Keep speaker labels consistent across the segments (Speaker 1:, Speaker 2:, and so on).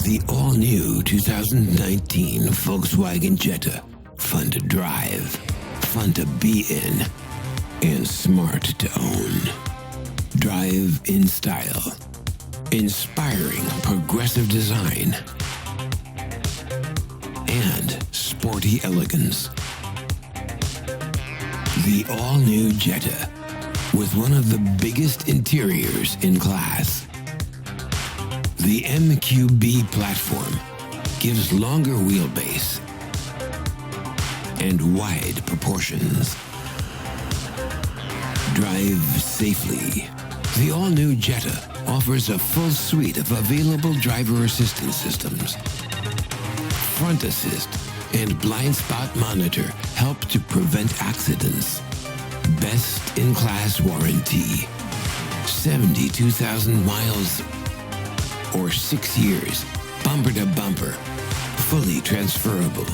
Speaker 1: The all-new 2019 Volkswagen Jetta. Fun to drive, fun to be in, and smart to own. Drive in style. Inspiring progressive design. And sporty elegance. The all-new Jetta, with one of the biggest interiors in class. The MQB platform gives longer wheelbase and wide proportions. Drive safely. The all-new Jetta offers a full suite of available driver assistance systems. Front assist and blind spot monitor help to prevent accidents. Best-in-class warranty. 72,000 miles or 6 years, bumper to bumper, fully transferable.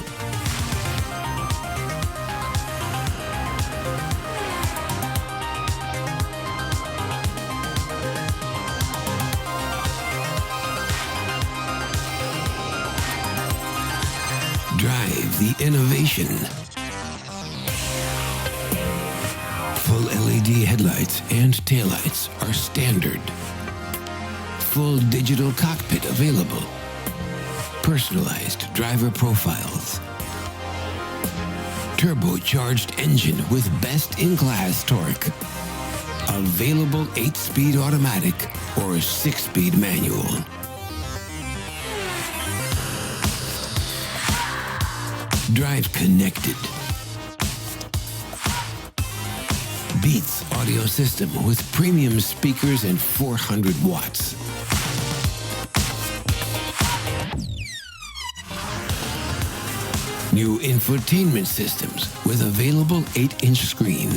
Speaker 1: Drive the innovation. Full LED headlights and taillights are standard. Full digital cockpit available. Personalized driver profiles. Turbocharged engine with best-in-class torque. Available 8-speed automatic or 6-speed manual. Drive connected. Beats audio system with premium speakers and 400 watts. New infotainment systems with available 8-inch screen.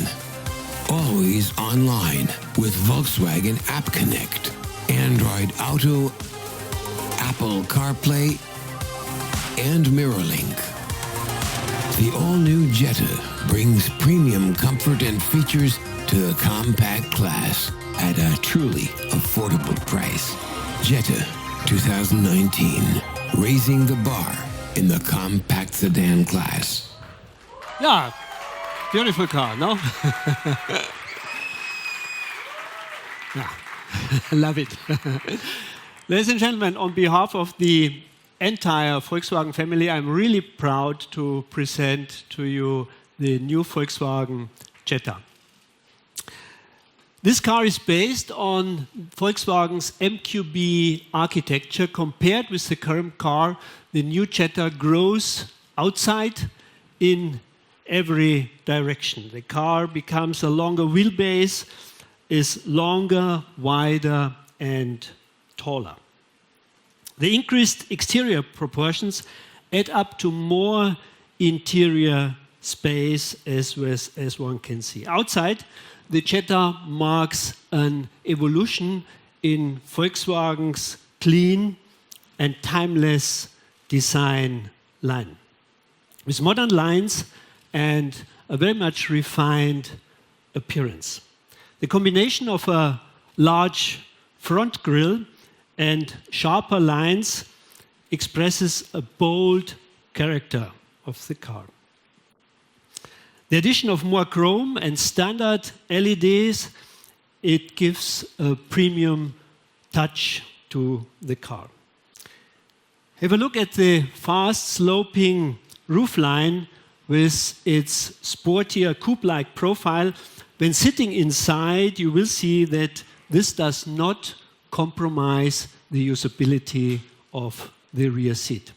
Speaker 1: Always online with Volkswagen App Connect, Android Auto, Apple CarPlay, and MirrorLink. The all-new Jetta brings premium comfort and features to the compact class at a truly affordable price. Jetta 2019, raising the bar in the compact sedan class.
Speaker 2: Yeah, beautiful car, no? Yeah, love it. Ladies and gentlemen, on behalf of the entire Volkswagen family, I'm really proud to present to you the new Volkswagen Jetta. This car is based on Volkswagen's MQB architecture. Compared with the current car, the new Jetta grows outside in every direction. The car becomes a longer wheelbase, is longer, wider, and taller. The increased exterior proportions add up to more interior space, as one can see. Outside, the Jetta marks an evolution in Volkswagen's clean and timeless design line, with modern lines and a very much refined appearance. The combination of a large front grille and sharper lines expresses a bold character of the car. The addition of more chrome and standard LEDs, it gives a premium touch to the car. Have a look at the fast sloping roofline with its sportier coupe-like profile. When sitting inside, you will see that this does not compromise the usability of the rear seat.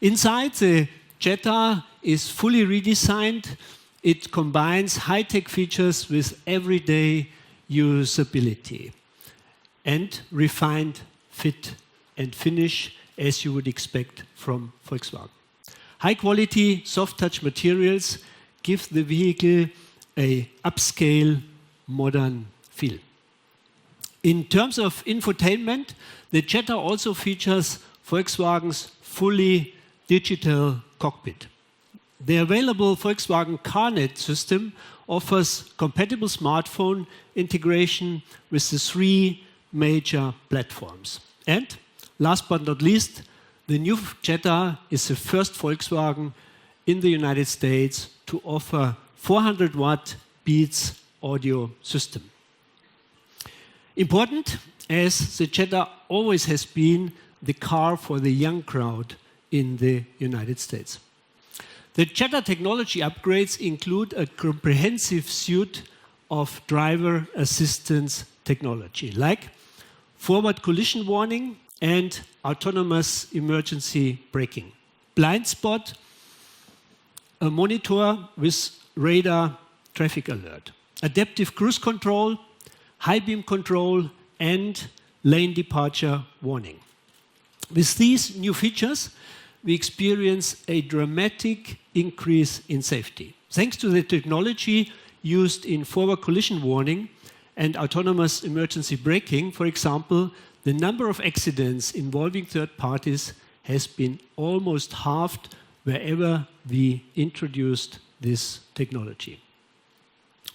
Speaker 2: Inside, the Jetta is fully redesigned. It combines high-tech features with everyday usability and refined fit and finish as you would expect from Volkswagen. High-quality, soft-touch materials give the vehicle an upscale, modern feel. In terms of infotainment, the Jetta also features Volkswagen's fully digital cockpit. The available Volkswagen CarNet system offers compatible smartphone integration with the 3 major platforms. And last but not least, the new Jetta is the first Volkswagen in the United States to offer 400-watt Beats audio system. Important, as the Jetta always has been the car for the young crowd in the United States. The Jetta technology upgrades include a comprehensive suite of driver assistance technology, like forward collision warning and autonomous emergency braking, blind spot, a monitor with radar traffic alert, adaptive cruise control, high beam control, and lane departure warning. With these new features, we experience a dramatic increase in safety. Thanks to the technology used in forward collision warning and autonomous emergency braking, for example, the number of accidents involving third parties has been almost halved wherever we introduced this technology.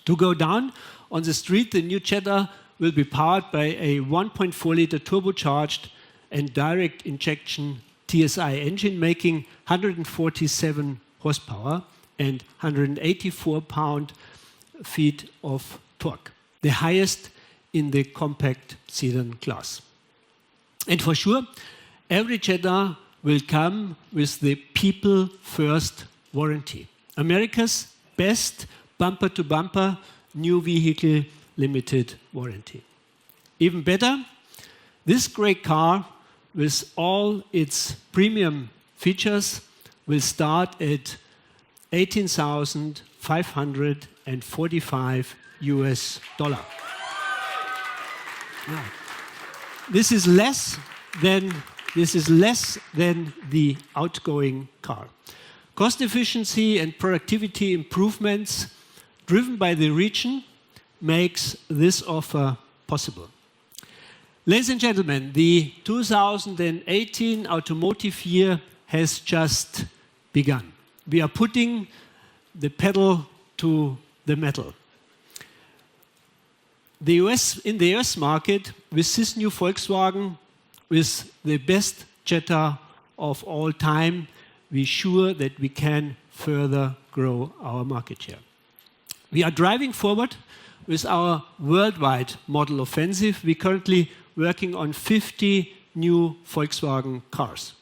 Speaker 2: To go down on the street, the new Jetta will be powered by a 1.4-liter turbocharged and direct injection TSI engine, making 147 horsepower and 184 pound-feet of torque, the highest in the compact sedan class. And for sure, every Jetta will come with the People First warranty, America's best bumper-to-bumper new vehicle limited warranty. Even better, this great car with all its premium features will start at $18,545 US. Yeah. This is less than the outgoing car. Cost efficiency and productivity improvements driven by the region makes this offer possible. Ladies and gentlemen, the 2018 automotive year has just begun. We are putting the pedal to the metal. In the US market, with this new Volkswagen, with the best Jetta of all time, we're sure that we can further grow our market share. We are driving forward with our worldwide model offensive. We're currently working on 50 new Volkswagen cars.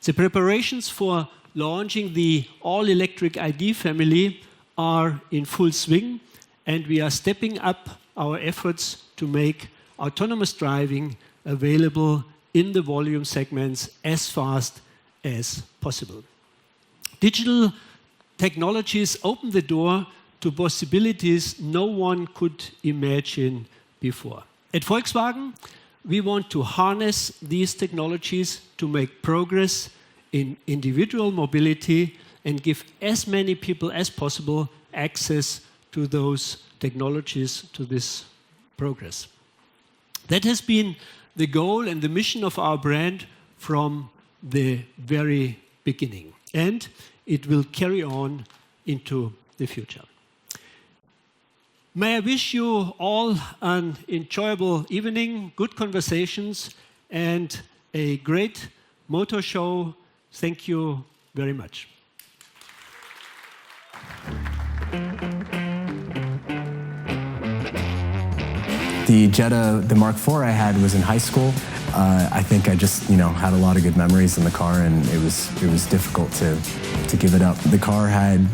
Speaker 2: The preparations for launching the all-electric ID family are in full swing, and we are stepping up our efforts to make autonomous driving available in the volume segments as fast as possible. Digital technologies open the door to possibilities no one could imagine before. At Volkswagen, we want to harness these technologies to make progress in individual mobility and give as many people as possible access to those technologies, to this progress. That has been the goal and the mission of our brand from the very beginning, and it will carry on into the future. May I wish you all an enjoyable evening, good conversations, and a great motor show. Thank you very much.
Speaker 3: The Jetta, the Mark IV I had was in high school. I think I just, had a lot of good memories in the car, and it was difficult to give it up. The car had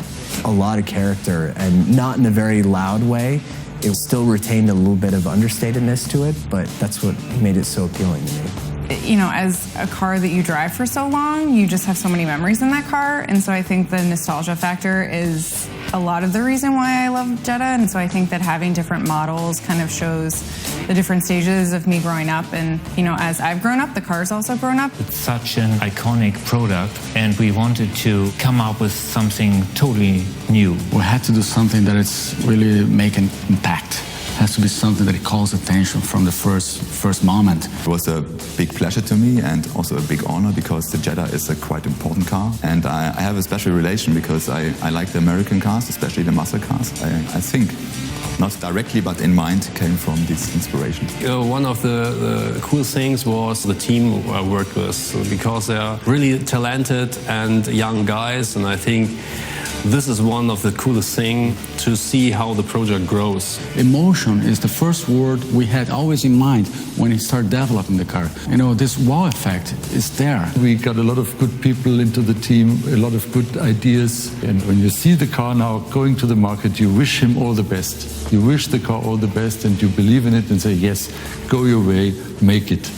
Speaker 3: a lot of character, and not in a very loud way. It still retained a little bit of understatedness to it, but that's what made it so appealing to me.
Speaker 4: you know, as a car that you drive for so long, you just have so many memories in that car. And so I think the nostalgia factor is a lot of the reason why I love Jetta. And so I think that having different models kind of shows the different stages of me growing up. And, you know, as I've grown up, the car's also grown up.
Speaker 5: It's such an iconic product, and we wanted to come up with something totally new.
Speaker 6: We had to do something that it's really make an impact. It has to be something that calls attention from the first moment.
Speaker 7: It was a big pleasure to me and also a big honor because the Jetta is a quite important car. And I have a special relation because I like the American cars, especially the muscle cars. I think, not directly, but in mind, came from this inspiration.
Speaker 8: One of the cool things was the team I worked with, because they are really talented and young guys, and I think this is one of the coolest things to see how the project grows.
Speaker 6: Emotion is the first word we had always in mind when we started developing the car. You know, this wow effect is there.
Speaker 9: We got a lot of good people into the team, a lot of good ideas. And when you see the car now going to the market, you wish him all the best. You wish the car all the best and you believe in it and say, yes, go your way, make it.